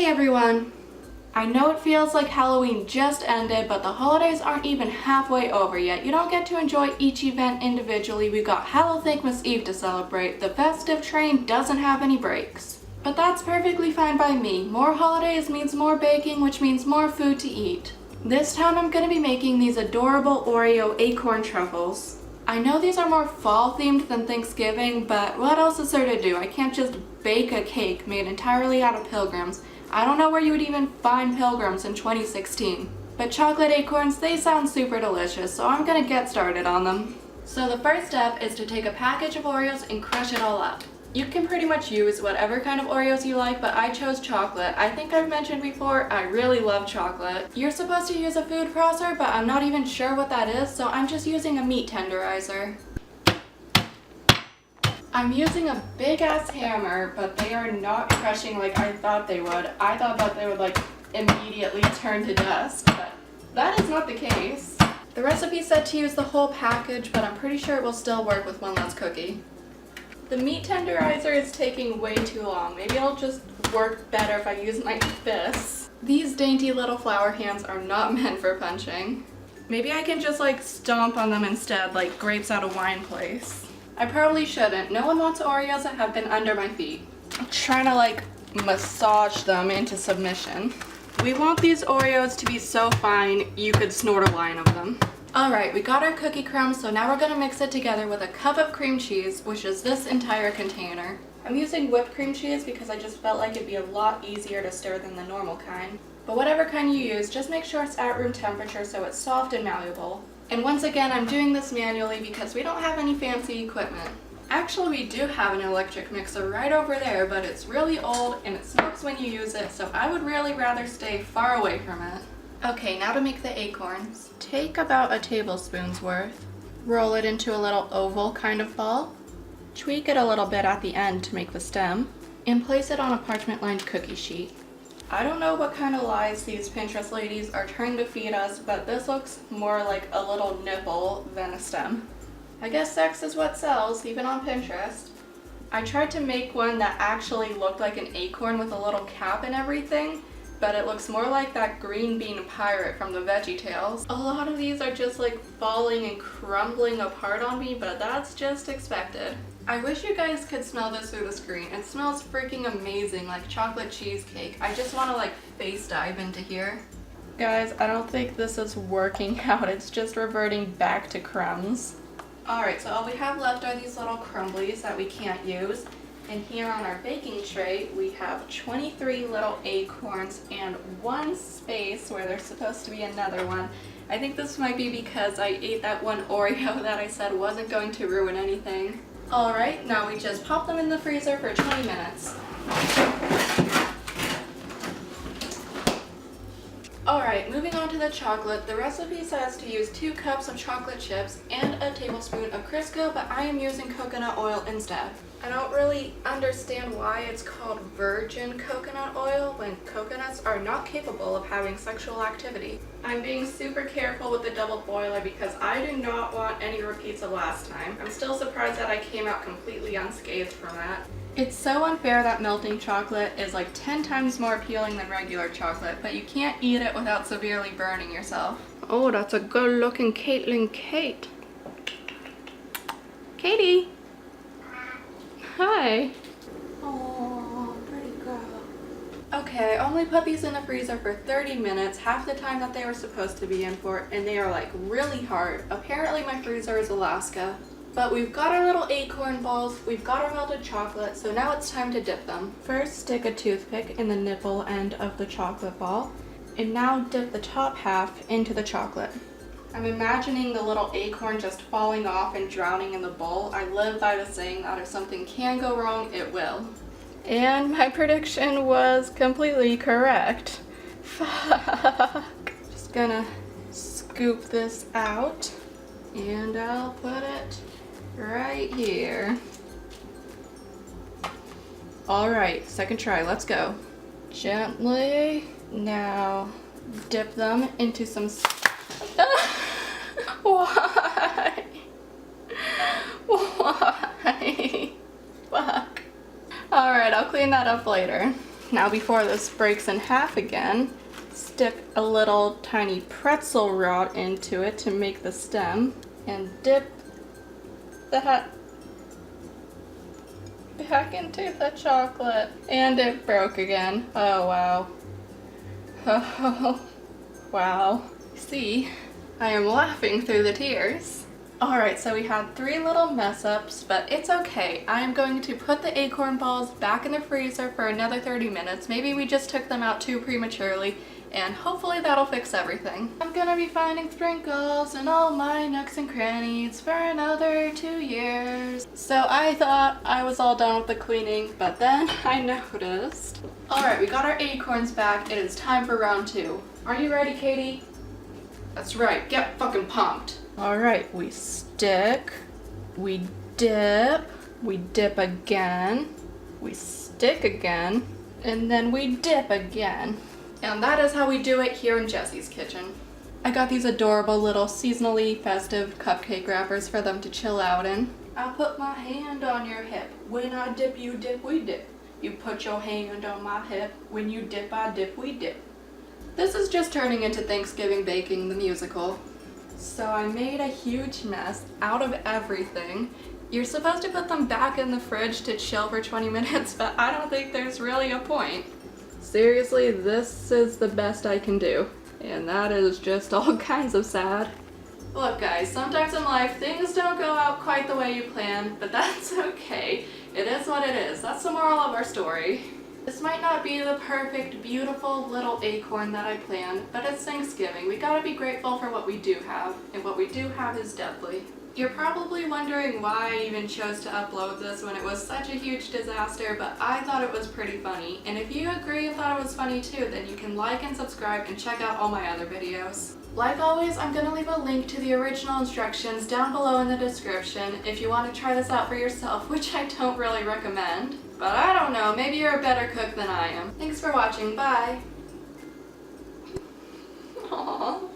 Hey everyone! I know it feels like Halloween just ended, but the holidays aren't even halfway over yet. You don't get to enjoy each event individually. We've got Halloweenmas Eve to celebrate. The festive train doesn't have any breaks. But that's perfectly fine by me. More holidays means more baking, which means more food to eat. This time I'm going to be making these adorable Oreo acorn truffles. I know these are more fall themed than Thanksgiving, but what else is there to do? I can't just bake a cake made entirely out of pilgrims. I don't know where you would even find pilgrims in 2016. But chocolate acorns, they sound super delicious, so I'm gonna get started on them. So the first step is to take a package of Oreos and crush it all up. You can pretty much use whatever kind of Oreos you like, but I chose chocolate. I think I've mentioned before, I really love chocolate. You're supposed to use a food processor, but I'm not even sure what that is, so I'm just using a meat tenderizer. I'm using a big ass hammer, but they are not crushing like I thought they would. I thought that they would like immediately turn to dust, but that is not the case. The recipe said to use the whole package, but I'm pretty sure it will still work with one less cookie. The meat tenderizer is taking way too long. Maybe it'll just work better if I use my fists. These dainty little flower hands are not meant for punching. Maybe I can just like stomp on them instead, like grapes at a wine place. I probably shouldn't. No one wants Oreos that have been under my feet. I'm trying to like massage them into submission. We want these Oreos to be so fine you could snort a line of them. Alright, we got our cookie crumbs, so now we're going to mix it together with a cup of cream cheese, which is this entire container. I'm using whipped cream cheese because I just felt like it'd be a lot easier to stir than the normal kind. But whatever kind you use, just make sure it's at room temperature so it's soft and malleable. And once again, I'm doing this manually because we don't have any fancy equipment. Actually, we do have an electric mixer right over there, but it's really old and it smokes when you use it, so I would really rather stay far away from it. Okay, now to make the acorns. Take about a tablespoon's worth. Roll it into a little oval kind of ball. Tweak it a little bit at the end to make the stem. And place it on a parchment-lined cookie sheet. I don't know what kind of lies these Pinterest ladies are trying to feed us, but this looks more like a little nipple than a stem. I guess sex is what sells, even on Pinterest. I tried to make one that actually looked like an acorn with a little cap and everything, but it looks more like that green bean pirate from the VeggieTales. A lot of these are just like falling and crumbling apart on me, but that's just expected. I wish you guys could smell this through the screen. It smells freaking amazing, like chocolate cheesecake. I just want to like face dive into here. Guys, I don't think this is working out. It's just reverting back to crumbs. Alright, so all we have left are these little crumblies that we can't use. And here on our baking tray, we have 23 little acorns and one space where there's supposed to be another one. I think this might be because I ate that one Oreo that I said wasn't going to ruin anything. Alright, now we just pop them in the freezer for 20 minutes. Alright, moving on to the chocolate. The recipe says to use 2 cups of chocolate chips and a tablespoon of Crisco, but I am using coconut oil instead. I don't really understand why it's called virgin coconut oil when coconuts are not capable of having sexual activity. I'm being super careful with the double boiler because I do not want any repeats of last time. I'm still surprised that I came out completely unscathed from that. It's so unfair that melting chocolate is like 10 times more appealing than regular chocolate, but you can't eat it without severely burning yourself. Oh, that's a good looking Caitlin Kate. Katie! Hi. Oh, pretty girl. Okay, I only put these in the freezer for 30 minutes, half the time that they were supposed to be in for, and they are like really hard. Apparently my freezer is Alaska. But we've got our little acorn balls, we've got our melted chocolate, so now it's time to dip them. First, stick a toothpick in the nipple end of the chocolate ball, and now dip the top half into the chocolate. I'm imagining the little acorn just falling off and drowning in the bowl. I live by the saying that if something can go wrong, it will. And my prediction was completely correct. Fuck. Just gonna scoop this out, and I'll put it right here. Alright, second try, let's go. Gently. Now, dip them into some... Why? Why? Fuck. Alright, I'll clean that up later. Now before this breaks in half again, stick a little tiny pretzel rod into it to make the stem and dip that back into the chocolate. And it broke again. Oh wow. Oh wow. See, I am laughing through the tears. Alright, so we had 3 little mess ups, but it's okay. I am going to put the acorn balls back in the freezer for another 30 minutes. Maybe we just took them out too prematurely, and hopefully that'll fix everything. I'm gonna be finding sprinkles in all my nooks and crannies for another 2 years. So I thought I was all done with the cleaning, but then I noticed. Alright, we got our acorns back. It is time for round 2. Are you ready, Katie? That's right, get fucking pumped. Alright, we stick, we dip again, we stick again, and then we dip again. And that is how we do it here in Jessie's kitchen. I got these adorable little seasonally festive cupcake wrappers for them to chill out in. I'll put my hand on your hip. When I dip, you dip, we dip. You put your hand on my hip. When you dip, I dip, we dip. This is just turning into Thanksgiving Baking the musical. So I made a huge mess out of everything. You're supposed to put them back in the fridge to chill for 20 minutes, but I don't think there's really a point. Seriously, this is the best I can do. And that is just all kinds of sad. Look guys, sometimes in life things don't go out quite the way you planned, but that's okay. It is what it is. That's the moral of our story. This might not be the perfect, beautiful little acorn that I planned, but it's Thanksgiving. We gotta be grateful for what we do have, and what we do have is deadly. You're probably wondering why I even chose to upload this when it was such a huge disaster, but I thought it was pretty funny. And if you agree and thought it was funny too, then you can like and subscribe and check out all my other videos. Like always, I'm gonna leave a link to the original instructions down below in the description if you want to try this out for yourself, which I don't really recommend. But I don't know, maybe you're a better cook than I am. Thanks for watching, bye! Aww.